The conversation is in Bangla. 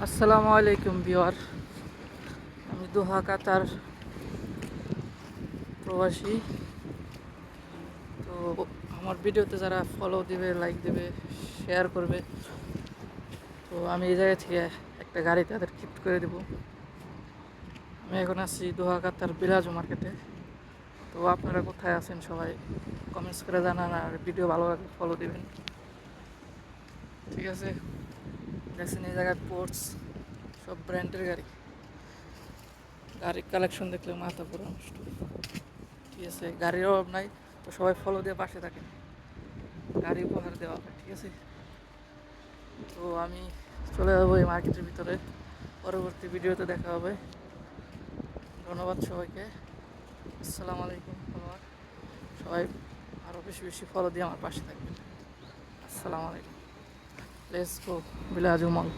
আসসালামু আলাইকুম ভিউয়ার। আমি দোহা কাতার প্রবাসী। তো আমার ভিডিওতে যারা ফলো দিবে, লাইক দেবে, শেয়ার করবে, তো আমি এই জায়গা থেকে একটা গাড়ি তাদের গিফট করে দেব। আমি এখন আছি দোহা কাতার বিলাজু মার্কেটে। তো আপনারা কোথায় আছেন সবাই কমেন্টস করে জানান, আর ভিডিও ভালো লাগলে ফলো দিবেন, ঠিক আছে? দেখছেন এই জায়গায় পোর্টস, সব ব্র্যান্ডের গাড়ি। গাড়ির কালেকশন দেখলে মাথা পুরো নষ্ট। ঠিক আছে, গাড়ির অভাব নাই, তো সবাই ফলো দিয়ে পাশে থাকেন, গাড়ি উপহার দেওয়া হয়, ঠিক আছে? তো আমি চলে যাবো এই মার্কেটের ভিতরে, পরবর্তী ভিডিওতে দেখা হবে। ধন্যবাদ সবাইকে। আসসালামু আলাইকুম ফলোয়ার, সবাই আরও বেশি বেশি ফলো দিয়ে আমার পাশে থাকবেন। আসসালামু আলাইকুম। লেটস গো বিলাজু মল।